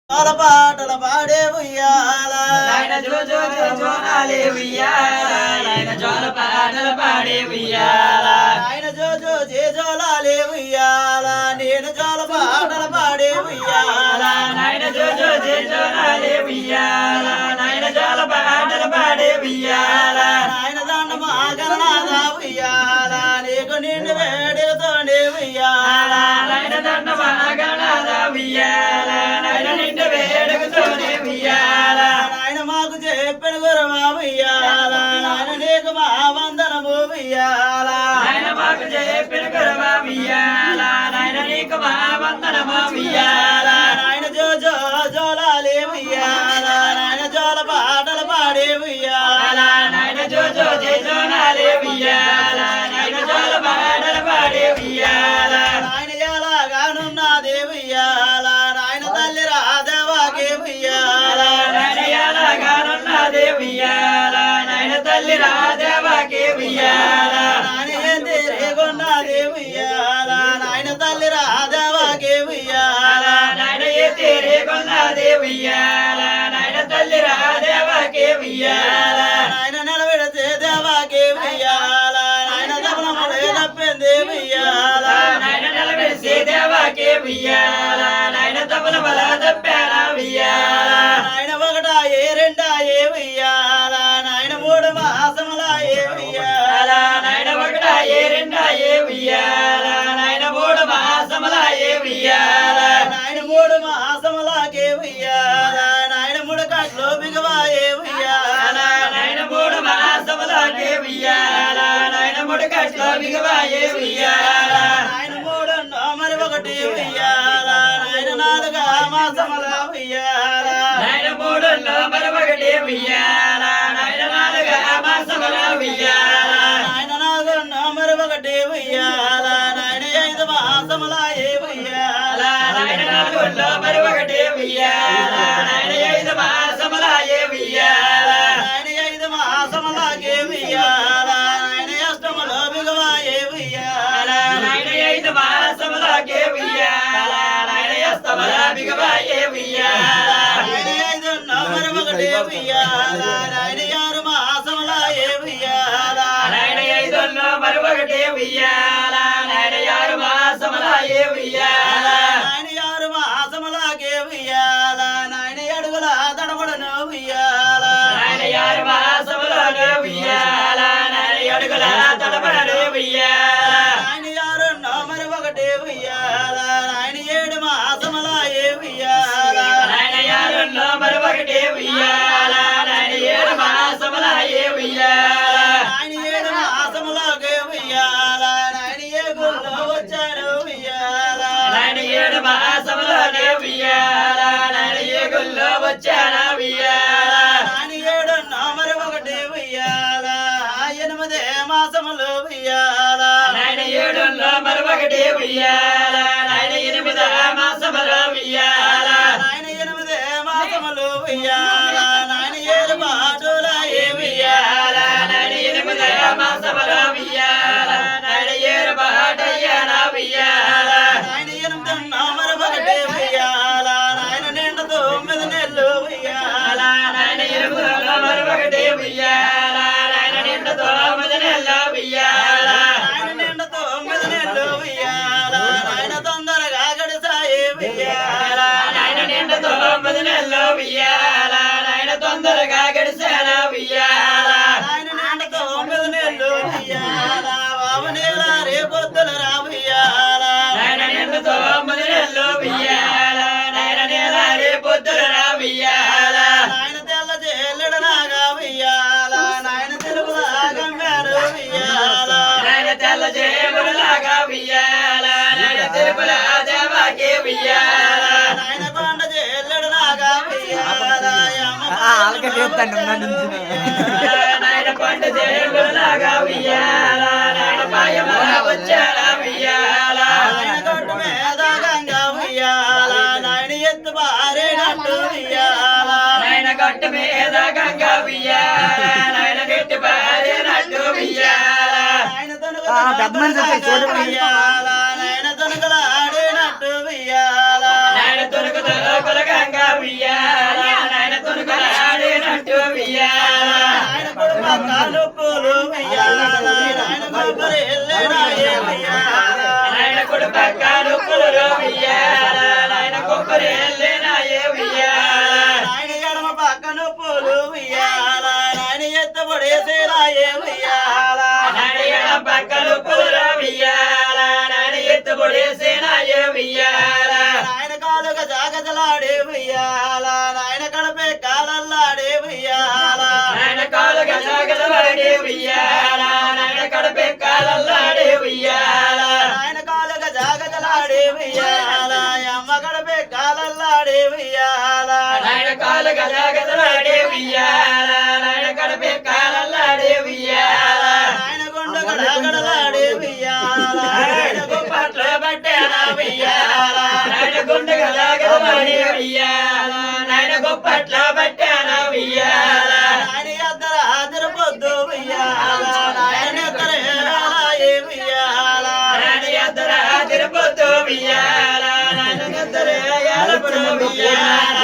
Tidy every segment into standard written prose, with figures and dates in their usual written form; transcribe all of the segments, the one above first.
పాటల పాడే ఉయ్యాల నాయన జో జో జో జోనాలే ఉయ్యాల నాయన జోల పాటలు పాడే ఉయ్యాల నాయన జో జో జే జోలాలే ఉయ్యాల నేను జోల పాటల పాడే ఉయ్యాల నాయన జో జో జే జోనాలే ఉయ్యాల నాయన జోల పాటలు పాడే ఉయ్యాల నాయన దండ మాగనాదా ఉయ్యాల నీకు నిండు వేడితోనే ఉయ్యాల నాయన దండ మాగనాదా ఉయ్యాల నాయన నిండు వేడుకతోనే ఉయ్యాల నాయన మాకు చెప్పిన గురవా ఉయ్యాల నాయన నీకు మా వందనము ఉయ్యాల నాయన మాకు చెప్పిన గురవా ఉయ్యాల నాయన నీకు మా వందనము ఉయ్యాల నాయన జో జో జోలాలే ఉయ్యాల నాయన జోల పాటలు పాడే ఉయ్యాల నాయన జో జో జే జోనాలే ఉయ్యాల నాయన జోల పాటలు పాడే ఉయ్యాల నాయన ఎలాగానున్నదే ఉయ్యాల నాయన తల్లి రాధవాకే ఉయ్యాల నాయన ఎలాగానున్నదే ఉయ్యాల నాయన తల్లి రాదేవాకే ఉయ్యాల నాయన ఏం తిరిగొన్నదే ఉయ్యాల నాయన తల్లి రాధవాకే ఉయ్యాల నాయన ఏ తిరిగొన్నదే ఉయ్యాల నాయన తల్లి రాదేవాకే ఉయ్యాల నాయన నిలబెడితే దేవాకే ఉయ్యాల నాయన దమనములే తప్పింది ఉయ్యాల నాయన నిలబెడిసే దేవాకే ఉయ్యాల నాయన తపన బల తప్పారా ఉయ్యాల నాయన ఒకటాయే రెండాయే ఉయ్యాల నాయన మూడు మాసములాయే ఉయ్యాల నాయన ఒకటాయే రెండాయే ఉయ్యాల నాయన మూడు మాసములాయే ఉయ్యాల నాయన మూడు మాసములాకే ఉయ్యాల నాయన మూడు కట్లు బిగవాయే ఉయ్యాల నాయన మూడు మాసములాకే ఉయ్యాల నాయన మూడు కట్లో బిగవాయే ఉయ్యాల నాయన మూడు మరి ఒకటి ఉయ్యాల నాయన నాలుగా మాసముల ఉయ్యాల నాయన మూడులో మరొకటి ఉయ్యాల నాయన నాలుగా మాసముల ఉయ్యాల నాయన నాలుగు మరి ఒకటి ఉయ్యాల నాయన ఐదు మాసములాయే ఉయ్యాల నాయన నాలుగులో మరొకటి ఉయ్యాల నాయన ఐదు మాసములాయే ఉయ్యాల నాయన ఐదు మాసములాగే ఉయ్యాల నాయన అష్టములో బిగవాయే ఉయ్యాల నాయన ఐదు మాసములాకే ఉయ్యాల నాయన అస్తమల బిగవాయే ఉయ్యాల నాయన ఐదు మరి ఒకటి ఉయ్యాల నాయన ఆరు మాసములాయే ఉయ్యాల నాయన ఐదులో మరొకటి ఉయ్యాల నాయన ఆరు మాసములాయే ఉయ్యాల నాయన ఆరు మాసములాగే ఉయ్యాల నాయన అడుగుల తడబడను ఉయ్యాల నాయన ఆరు మాసములోనే ఉయ్యాల నాయన అడుగుల తడబడనే ఉయ్యాల నాయన ఆరు మరి ఒకటి ఉయ్యాల నాయన ఏడు మాసములాయే ఉయ్యాల నాయన ఆరులో మరొకటి ఉయ్యాల నాయన ఏడు మాసములాయే ఉయ్యాల నాయన ఏడు మాసములాగే ఉయ్యాల నాయన ఏ గుళ్ళో వచ్చాడు ఉయ్యాల నాయన ఏడు మాసములోనే ఉయ్యాల నాయన ఏ గుళ్ళో వచ్చాన ఉయ్యాల నాయన ఏడు మరి ఒకటి ఉయ్యాల ఎనిమిదే మాసములు ఉయ్యాల నాయన ఏడులో మరొకటి ఉయ్యాల నాయన ఎనిమిది మాసములో ఉయ్యాల నాయన ఎనిమిదే మాసములు ఉయ్యాల నాయన ఏడు పాటుల ఏ ఉయ్యాల నాయన ఎనిమిది మాసములో ఉయ్యాల నాయన ఏడు బాటయ్యాన ఉయ్యాల నాయన ఎనిమిది మరి ఒకటి ఉయ్యాల నాయన నిండు 9 నెలలు ఉయ్యాల నాయన ఎనిమిదిలో మరొకటి ఉయ్యాల నాయన నిండు 9 నెలలు ఉయ్యాల నాయన నిండు 9 నెలలు ఉయ్యాల నాయన తొందరగా గడిసాయి ఉయ్యాల నాయన నిండు 9 నెలలు ఉయ్యాల నాయన తొందరగా గడిచాన ఉయ్యాల నాయన నిండు 9 నెలలు ఉయ్యాల బాబు నీళ్ళ రేపొద్దుల రా ఉయ్యాల నాయన నిండు 9 నెలలు ఉయ్యాల నాయన నేల రేపొద్దుల రా ఉయ్యాల నాయన తెల్ల జల్లుడు నాగా ఉయ్యాల నాయన తెలుగుల గంగారు ఉయ్యాల నాయన తెల్ల జేబులలాగా ఉయ్యాల నాయన తిరుపుల దేవాకే ఉయ్యాల నాయన కొండ జల్లుడు నాగా ఉయ్యాల నాయన కొండ జేబులలాగా ఉయ్యాల నాయన పాయమల వచ్చాల ఉయ్యాల నాయన గొడ్డు మీద గంగా ఉయ్యాల నాయన ఎత్తు బారేనట్టు ఉయ్యాల నాయన గట్టు మీద గంగా ఉయ్యాల నాయన గట్టి పారేనట్టు ఉయ్యాల నాయన తొనుగుల ఉయ్యాల నాయన తొనుగుల ఆడినట్టు ఉయ్యాల నాయన తొనుకు తొలగ గంగా నొప్పులు ఉయ్యాల నాయన కొబ్బరి ఎల్లెనాయే ఉయ్యాల నాయన కుడి పక్క నొప్పులు ఉయ్యాల నాయన కొబ్బరి ఎల్లెనాయే ఉయ్యాల నాయన ఎడమ పక్క నొప్పులు ఉయ్యాల నాయన ఎత్తబడేసేనాయే ఉయ్యాల నాయన ఎడమ పక్క నొప్పులు ఉయ్యాల నాయన ఎత్తబడేసేనాయే ఉయ్యాల నాయన కాలుగా జాగదలాడే ఉయ్యాల నాయన కడపే కాలల్లాడే ఉయ్యాల నాయన కాలుగా జాగదలాడే ఉయ్యాల నాయన కడపే కాలల్లాడే ఉయ్యాల నాయన కాలుగా జాగదలాడే ఉయ్యాల అమ్మ కడపే కాలల్లాడే ఉయ్యాల నాయన కాలుగా జాగదలాడే ఉయ్యాల నాయన కడపే కాలల్లాడే ఉయ్యాల నాయన గుండు గడగడలాడే ఉయ్యాల నాయన గుప్పట్లో పట్టేనా ఉయ్యాల నాయన గుండెగా జాగదలాడే ఉయ్యాల నాయన గొప్పట్ల పట్టాన ఉయ్యాల నాయన ఎద్దర హాజరు పొద్దు ఉయ్యాల నాయన ఎద్దర ఏలాయే ఉయ్యాల నాయన ఎద్దర తిరుపతి ఉయ్యాల నాయన ఎద్దర ఏలపుడు ఉయ్యాల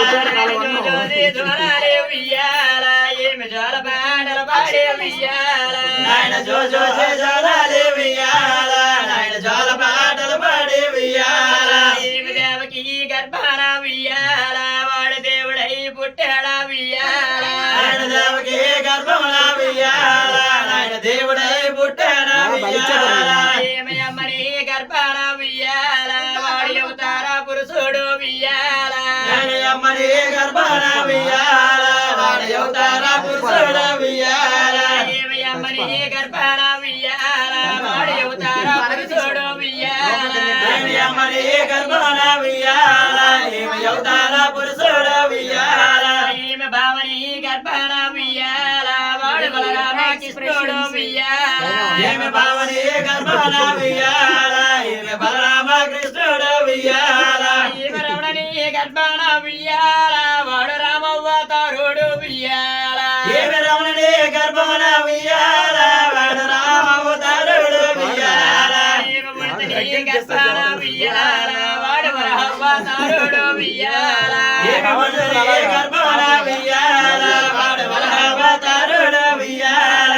జోజోది జ్వరాలే ఉయ్యాల ఏమి జ్వర పాటలు పాడే ఉయ్యాల నాయన జోజో జోరాలే ఉయ్యాల నాయన జోల పాటలు పాడే ఉయ్యాల ఏమి దేవకి గర్భాన ఉయ్యాల వాడు దేవుడై పుట్టాడా ఉయ్యాల నాయన దేవకి గర్భమున ఉయ్యాల నాయన దేవుడై పుట్టాన ఉయ్యాల ఏమి అమ్మని గర్భాన ఉయ్యాల వాడి అవతార పురుషుడు ఉయ్యాల నాయన అమ్మని గర్భాన ఉయ్యాల వాడి అవతార పురుషుడ ఉయ్యాల ఏమి అమ్మని గర్భాన ఉయ్యాల వాడి అవతార పురుషుడు ఉయ్యాల నాయన అమ్మని గర్భాన ఉయ్యాల ఏమి అవతార పురుషుడ ఉయ్యాల ఏమి భావని గర్భాన ఉయ్యాల వాడు బలరామ కృష్ణుడు ఉయ్యాల ఏమి భావని గర్భాన ఉయ్యాల ఏమి బలరామ కృష్ణుడ ఉయ్యాల ఏమి రమణని గర్భాన ఉయ్యాల వాడు రామవతారుడు ఉయ్యాల ఏమి రమణుని గర్భాన ఉయ్యాల వాడు రామవతారుడు ఉయ్యాల ఏమి ముడితని గర్భాన ఉయ్యాల వాడు వరహవతారుడు ఉయ్యాల ఏమి ముడితని గర్భాన ఉయ్యాల వాడు వరహవతారుడు ఉయ్యాల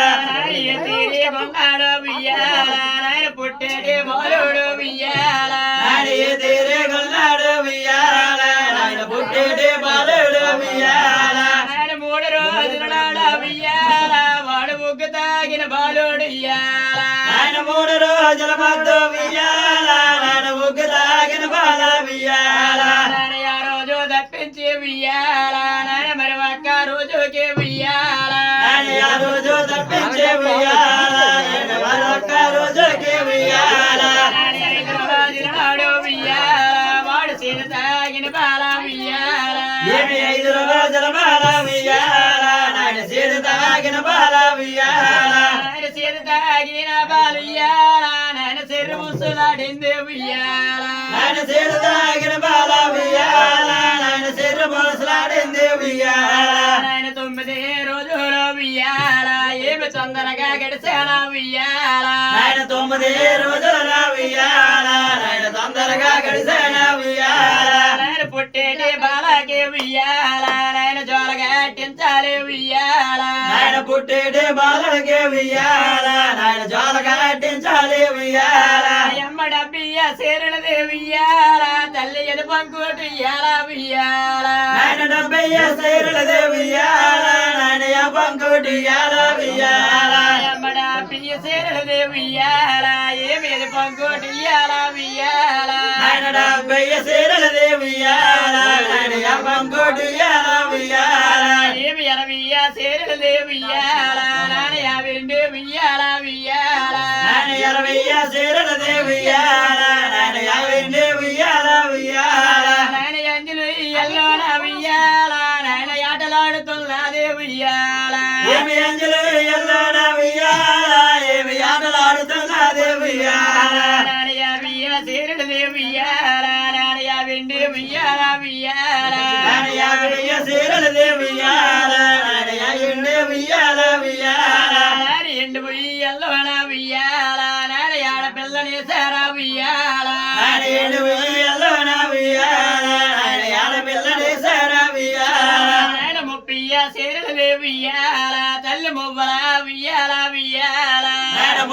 తీరి ఉన్నాడు ఉయ్యాల నాయన పుట్టేటి మొలుడు ఉయ్యాల నాడి తీరే గొల్లాడు ఉయ్యాల నాయన పుట్టేటి బాలుడు ఉయ్యాల ఆయన 3 రోజులు నాడు ఉయ్యాల వాడు ముగ్గు తాగిన బాలుడు ఉయ్యాల ఆయన 3 రోజుల మధ్య ఉయ్యాల నాయన ముగ్గు తాగిన బాల ఉయ్యాల నాయన ఆ రోజు తప్పించి ఉయ్యాల నాయన మరి ఒక్క రోజుకి ఉయ్యాల నాయన ఆ రోజు తప్పించే ఉయ్యాల నాయన మరొక్క రోజుకి ఉయ్యాల నాయన 5 రోజుల నాడు ఉయ్యాల వాడు సీన తాగిన బాల ఉయ్యాల ఏమి 5 రోజుల బాల ఉయ్యాల నాయన సీడు తాగిన బాల ఉయ్యాల నాయన సీన తాగిన బాల ఉయ్యాల నాయన చెర్రు ముసులాడింది ఉయ్యాల నాయన సీడు తాగిన బాల ఉయ్యాల నాయన సిర్రు మోసలాడింది ఉయ్యాల నాయన 9 రోజులు ఉయ్యాల ఏమి తొందరగా గడిచానా ఉయ్యాల నాయన 9 రోజుల ఉయ్యాల నాయన తొందరగా గడిసిన ఉయ్యాల నాయన పుట్టేటి బాలకి ఉయ్యాల నాయన జోలగట్టించాలి ఉయ్యాల నాయన పుట్టేటి బాలకి ఉయ్యాల నాయన జోల కట్టించాలి ఉయ్యాల అమ్మ డబ్బియ్య సేరులది ఉయ్యాల తల్లి ఎదు పంకుటు ఇయ్యాల ఉయ్యాల నాయన 70 సైరులదే ఉయ్యాల నాయన పంకుటి ఉయ్యాల ఉయ్యాల అమ్మ డబ్బియ్య సేరులది ఉయ్యాల ఏమి ఎదు పంకుటు ఇయ్యాల ఉయ్యాల నాయన 70 సైరులదే ఉయ్యాల నాయన పంకుటి ఉయ్యాల ఉయ్యాల ఏమి 80 సేరులది ఉయ్యాల నాని 50 ఉయ్యాల ఉయ్యాల నాయన 20 సైరులదే ఉయ్యాల నాయన 50 ఉయ్యాల ఉయ్యాల నాయన అంజలు ఎల్లోన ఉయ్యాల నాయన ఆటలాడుతున్నది ఉయ్యాల ఏమి అంజలు ఎల్లన ఉయ్యాల ఏమి ఆటలాడుతున్నది ఉయ్యాల నాని 50 సేరులది ఉయ్యాల నాని 50 ఉయ్యాల ఉయ్యాల నాయన 50 సైరులదే ఉయ్యాల నాయన 50 ఉయ్యాల ఉయ్యాల నాని ఎండు ఉయ్యల్లోన ఉయ్యాల నాని ఆడపిల్లని సారా ఉయ్యాల నాయన 7 ఉయ్యాలన ఉయ్యాల నాయన ఆడపిల్లని సర ఉయ్యాల నాయన 30 సేరులది ఉయ్యాల తల్లి మువ్వల ఉయ్యాల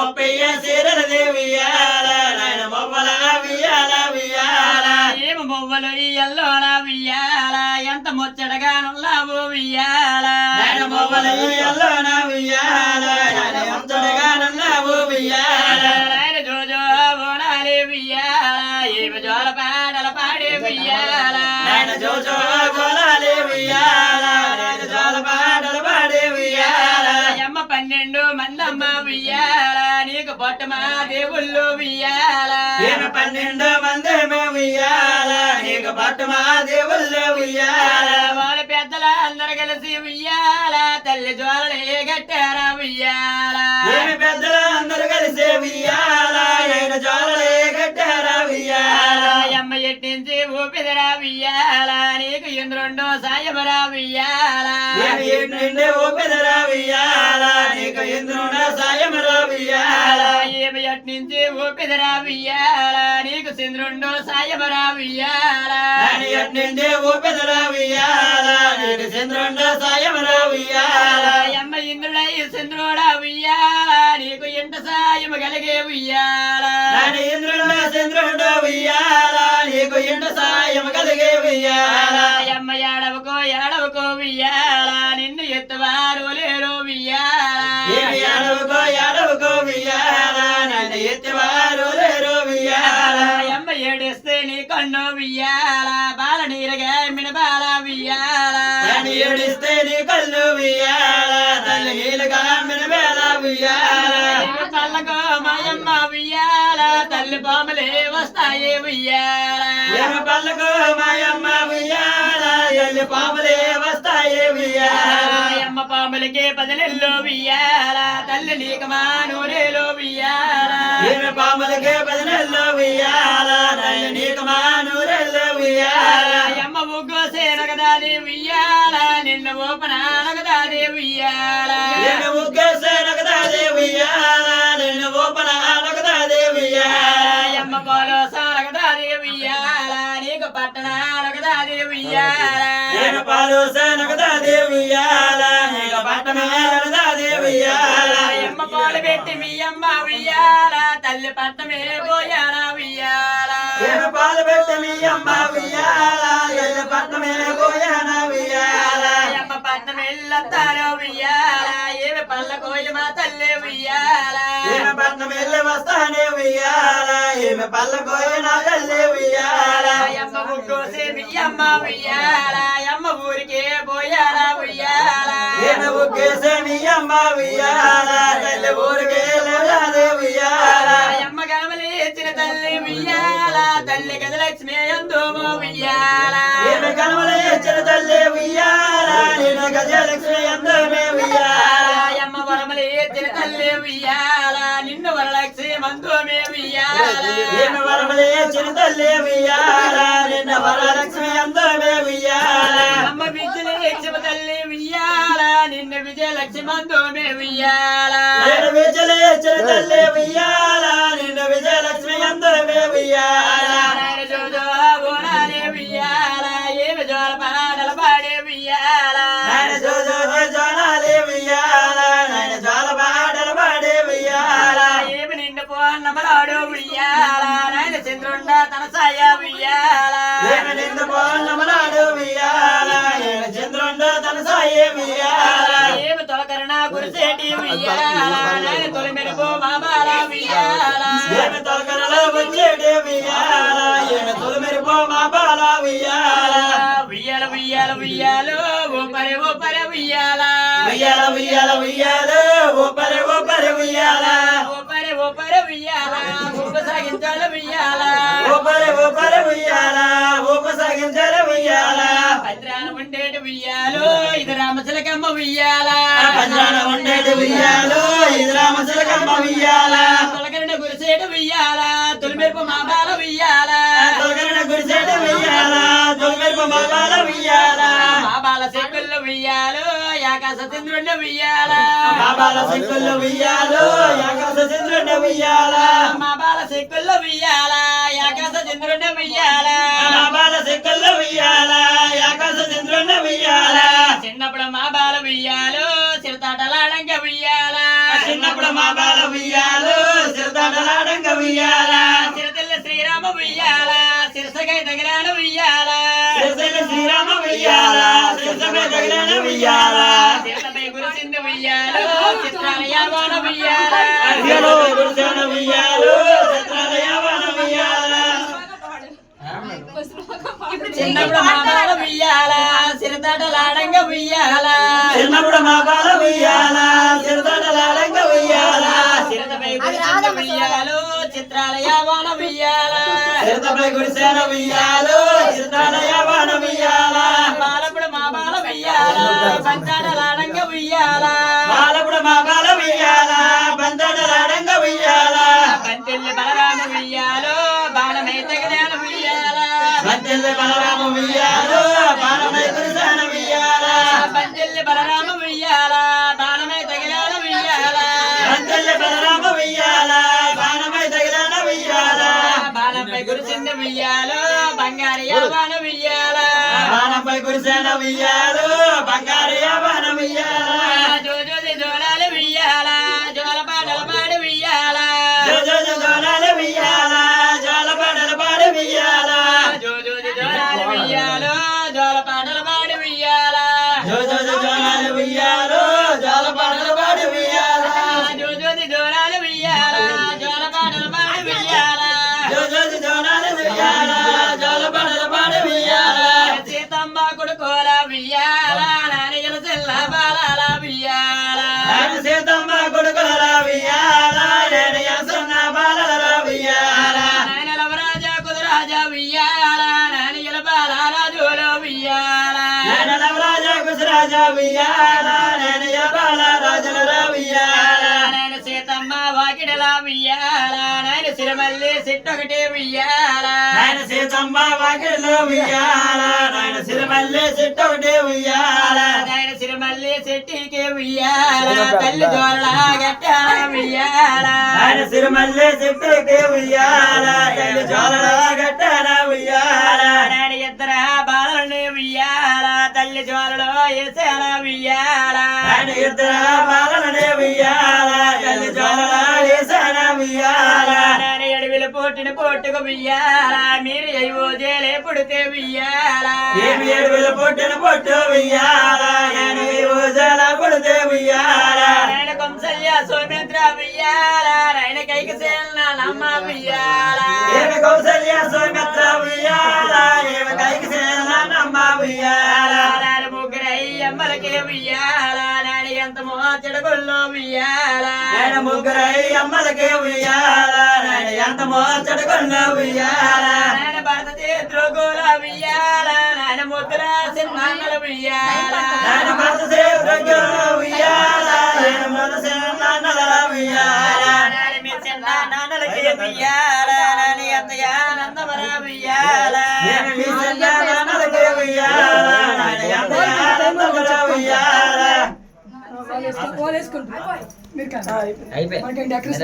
ముప్పయ్య సీరలది ఉయ్యాల నాయన మొవ్వల ఉయ్యాల ఉయ్యాల ఏమ మొవ్వలు ఇయ్యల్లోన ఉయ్యాల ఎంత ముచ్చటగా నున్నావు ఉయ్యాల నాయన మొవ్వల ఉయ్యాల్లోన ఉయ్యాల నాయన ముచ్చటగా నున్నావు ఉయ్యాల నాయన జోజో బోనాలి ఉయ్యాల ఏమ జోల పాటల పాడే ఉయ్యాల నాయన జోజో గోలాలి ఉయ్యాల నాయన జోల పాటలు పాడే ఉయ్యాల అమ్మ 12 మందమ్మ ఉయ్యాల నీకు పొట్టమా దేవుళ్ళు ఉయ్యాల ఏమి 12 మందేమో ఉయ్యాల నీకు పట్టుమా దేవుళ్ళే ఉయ్యాల వాళ్ళ పెద్దల అందరు కలిసి ఉయ్యాల తల్లి జ్వాలలే గట్టారా ఉయ్యాల ఏమి పెద్దలు అందరూ కలిసి ఉయ్యాల ఆయన జ్వాలలే కట్టారా ఉయ్యాల అమ్మ ఎట్టించి ఊపిదిరా ఉయ్యాల నీకు ఇంద్రుండో సాయమరా ఉయ్యాల ఏమి నిండే ఊపిదరా ఉయ్యాల నీకు ఇంద్రుడ సాయమరా ఉయ్యాల ఏమి ఎట్టించి ఊపిదిరా ఉయ్యాల నీకు చంద్రుండో సాయమరా ఉయ్యాల అని నిండే ఊపిదరా ఉయ్యాల నీకు చంద్రుండ సాయమరా ఉయ్యాల అమ్మ ఇంద్రుడై చంద్రుడా ఉయ్యాల నీకు ఇంట సాయము కలిగే ఉయ్యాల అని ఇంద్రుడ చంద్రుడ ఉయ్యాల నీకు ఇంట సాయం కలిగే ఉయ్యాల అమ్మ ఏడవకో ఉయ్యాల నిన్ను ఎత్తువారు లేరు ఉయ్యాల ఏమి ఏడవుకో ఉయ్యాల నన్ను ఎత్తివారు లేరు ఉయ్యాల అమ్మ ఏడిస్తే నీ కన్ను ఉయ్యాల బాల నీరగా మిన బాల ఉయ్యాల అని ఏడిస్తే నీ కళ్ళు ఉయ్యాల తల్లి నీలుగా మినవేళ ఉయ్యాల పల్లకో మాయమ్మ ఉయ్యాల తల్లి పాములే వస్తాయి ఉయ్యాల ఏమి పళ్ళకు మాయమ్మ ఉయ్యాల ఎల్లి పాములే వస్తాయి ఉయ్యాల అమ్మ పాములకి పదనెల్లో ఉయ్యాల తల్లి నీకు మా నూరేలో ఉయ్యాల ఏమి పాములకే 10 నెలలు ఉయ్యాల తల్లి నీకు మా నూరెళ్ళు ఉయ్యాల అమ్మ ఉగ్గోసే నగదాది ఉయ్యాల నిన్ను ఓపనానగదాది ఉయ్యాల ఏమి ముగ్గేసే నగదాది ఉయ్యాల నిన్ను ఓపన నగదాది ఉయ్యాల అమ్మ పోలోసా నగదాది ఉయ్యాల నీకు పట్టణానగదాది ఉయ్యాల ఏమి పాలుసే నగదాది ఉయ్యాల నీకు పట్టమే నగదాది ఉయ్యాల అమ్మ పాలు పెట్టి మీ అమ్మ ఉయ్యాల తల్లి పట్టమే పోయాల ఉయ్యాల ఏమి పాలు పెట్టి మీ అమ్మ ఉయ్యాల ఎల్లి పట్టమే పోయాన ఉయ్యాల అమ్మ పట్టణం వెళ్ళొత్తారో ఉయ్యాల ఏమి పళ్ళ కోయి మా తల్లి ఉయ్యాల ఏమి పట్నం వెళ్ళి వస్తానే ఉయ్యాల ఏమి పల్లకోయి నా తల్లి ఉయ్యాల అమ్మ ముగ్గోసే మీ అమ్మ ఉయ్యాల అమ్మ ఊరికే పోయాల ఉయ్యాల ఏమి ఉగ్గేసే మీ అమ్మ ఉయ్యాల తల్లి ఊరికే లేదాదే ఉయ్యాల అమ్మ గమలి ఇచ్చిన తల్లి ఉయ్యాల తల్లి గజలక్ష్మి అందుమో ఉయ్యాల ఏమి కనుమలు ఇచ్చిన తల్లి ఉయ్యాల నేను గజలక్ష్మి అందమే ఉయ్యాల అమ్మ వరమలి ఇచ్చిన తల్లి ఉయ్యాల నిన్ను వరలక్ష్మి మందుమే ఉయ్యాల ఏమి వరమలు ఇచ్చిన తల్లి ఉయ్యాల నిన్న వరలక్ష్మి అందమే ఉయ్యాల అమ్మ విజయలక్ష్మి తల్లి ఉయ్యాల నిన్ను విజయలక్ష్మి మందుమే ఉయ్యాల నేను విజయలు ఇచ్చిన తల్లి ఉయ్యాల నిన్న విజయలక్ష్మి అందమే ఉయ్యాల నాయన జోజో బోనాలే ఉయ్యాల ఏమి జోల పాటలు పాడే ఉయ్యాల నాయన జోజో జోనాలి ఉయ్యాల నాయన జోల పాటలు పాడే ఉయ్యాల ఏమి నిన్ను పోన్నమలాడు ఉయ్యాల నాయన చంద్రుండ తన సాయ ఉయ్యాల ఏమి నిందు పోన్నమనాడు ఉయ్యాల ఏమి చంద్రుండ తన సాయి ఉయ్యాల ఏమి తొలకరణ గురిసేటి ఉయ్యాల నాయన తొలి మెరుపు మా బాల ఉయ్యాల ఏమి తొలకరలో వచ్చేటి ఉయ్యాల ఏమి తొలిమెరిపో మా బాల ఉయ్యాల ఉయ్యాల ఉయ్యాల ఉయ్యాలు ఓపరే ఉయ్యాల ఉయ్యాల ఉయ్యాల ఉయ్యాల ఓపరే ఉయ్యాల ఓపరే ఉయ్యాల ఉపసాగించాల ఉయ్యాల ఓపరే ఉయ్యాల ఉపసాగించాల ఉయ్యాల భద్రాన ఉండేటి ఉయ్యాలు ఇది రామచిలకమ్మ ఉయ్యాల పంజాన ఉండేటి ఉయ్యాలు ఇది రామచిలకమ్మ ఉయ్యాల తొలకరణ గురిసేటి ఉయ్యాల తొలిమెరుపు మా బాల ఉయ్యాల తొలకరణ గురిసేటి ఉయ్యాల తొలిమెరుపు మా బాల ఉయ్యాల మా బాల సెక్కుల్లో ఉయ్యాలు ఆకాశ చంద్రుండ ఉయ్యాల మా బాల సిక్కులు ఉయ్యాలు ఆకాశ చంద్రుండ ఉయ్యాల మా బాల సెక్కుల్లో ఉయ్యాల ఆకాశ చంద్రుండ ఉయ్యాల మా బాల సిక్కులు ఉయ్యాల ఆకాశ చంద్రుండ ఉయ్యాల చిన్నప్పుడు మా బాల ఉయ్యాలు చిరతాటలాడంగా ఉయ్యాల చిన్నప్పుడు మా బాల ఉయ్యాలు సిరతాటలాడంగ ఉయ్యాల సిరతెల్ల శ్రీరామ ఉయ్యాల సిరసగై తగిలాన ఉయ్యాల సిరతెల్ల శ్రీరామ ఉయ్యాల సిరసగై తగిలాన ఉయ్యాల సిరతపై గురిసింది ఉయ్యాలు చిత్రాల యావాన ఉయ్యాల అయ్యలో గురుసేన ఉయ్యాలు చిత్రాల యావాన ఉయ్యాల చిన్నప్పుడు మా బాల ఉయ్యాల సిరతాటలాడంగ ఉయ్యాల చిన్నప్పుడు మా బాల ఉయ్యాల సిరతాటలాడంగ ఉయ్యాల సిరతపై గురిసింది ఉయ్యాలు చిత్రాల యావాన ఉయ్యాల సిరతపై గురిసేన ఉయ్యాలు చిత్రాల యావాన ఉయ్యాల బాలప్పుడు మా బాల ఉయ్యాల బంచాటలాడంగ ఉయ్యాల బాలప్పుడు మా బాల ఉయ్యాల బంతాటలాడంగ ఉయ్యాల బంతిల్లి బలరామ ఉయ్యాలు బాణమై తగిలాన ఉయ్యాల బంతిల్లి బలరామ ఉయ్యాలు బాణమై గురిసేన ఉయ్యాల బంతిల్లి బలరామ ఉయ్యాల బాణమై తగిలాన ఉయ్యాల బంతిల్లి బలరామ ఉయ్యాల బాణమై తగిలాన ఉయ్యాల బాణంపై గురిసింది ఉయ్యాలు బంగారు యావాన ఉయ్యాల బాణంపై గురిసేన ఉయ్యాలు బంగారు యావాన ఉయ్యాల జోజోది జోలాలు ఉయ్యాల జోల పాటలు పాడి ఉయ్యాల జోజోజోనాల ఉయ్యాల జోలపాటలు పాడి ఉయ్యాల జోజోది జోలాలు ఉయ్యాలు జోల పాటలు పాడి ఉయ్యాల జోజోజోనాల ఉయ్యాలు జోలపాటలు పాడి ఉయ్యాల జోజోది జోలాలు ఉయ్యాల జోల పాటలు పాడి ఉయ్యాల జోజోజోనాల ఉయ్యాల జోలపాటలు పాడి ఉయ్యాల సీతమ్మ కొడుకోల ఉయ్యాల నానిగల చెల్ల బాలాల ఉయ్యాల ఆయన సీతమ్మ కొడుకుల ఉయ్యాల నేను ఎలసన్న బాలల ఉయ్యాల నాయనల రాజా కుదరాజా ఉయ్యాల నానిగల బాలరాజుల ఉయ్యాల నేను నవరాజ గుజరాజ ఉయ్యాల నేను బాల రాజుల ఉయ్యాల నాయన సీతమ్మ వాకిడల ఉయ్యాల నాయన సిరిమల్లి సిట్టొకటి ఉయ్యాల ఆయన సీతమ్మ వాకిలో ఉయ్యాల ఆయన సిరిమల్లె చెట్టు ఒకటి ఉయ్యాల నాయన సిరిమల్లి చెట్టికి ఉయ్యాల తల్లి జోళ్ళ గట్టాల ఉయ్యాల ఆయన సిరిమల్లె చెట్టుకి ఉయ్యాల తల్లి జోలల గట్టన ఉయ్యాల నాయన ఇద్దర బాలని ఉయ్యాల తల్లి జోలలో వేసాల ఉయ్యాల ఆయన ఇద్దరు బాలనే ఉయ్యాల తల్లి జోలల వేసన ఉయ్యాల నాయన ఎడవిలు పోటిన పోటుకు ఉయ్యాల మీరు అయ్యో జేలే పుడితే ఉయ్యాల ఏమి ఏడుగుల పొట్టిన పొట్టు ఉయ్యాల నేను ఈ ఊజల కొడితే ఉయ్యాల నాయన కొంసల్య సౌమిత్ర ఉయ్యాల నాయన కైకి సేన నమ్మ ఉయ్యాల ఏమి కౌసల్య సౌమిత్ర ఉయ్యాల ఏమి కైకి సేన నమ్మ ఉయ్యాల నాయన ముగ్గురై అమ్మలకి ఉయ్యాల నాయన ఎంత మోచడుగుల్లో ఉయ్యాల నేను ముగ్గురై అమ్మలకి ఉయ్యాల నేను ఎంత మోచడుకున్న ఉయ్యాల నాయన భర్త చేతుల ఉయ్యాల నాయన ముగ్గుర సిన్నాన్నల ఉయ్యాల నేను భర్త సేవకుల ఉయ్యాల నేను మనసు నాన్నల ఉయ్యాల నాయన మీ చిన్న నాన్నలకి ఉయ్యాల నాయన ఎంత ఆనందమర ఉయ్యాల నేను మీ చిన్న నాన్నలకి ఉయ్యాల నేను ఎంత ఆనందముల ఉయ్యాల వాళ్ళు వేసుకుంటారు మీరు కాదు. మనకేంటి ఎక్కడ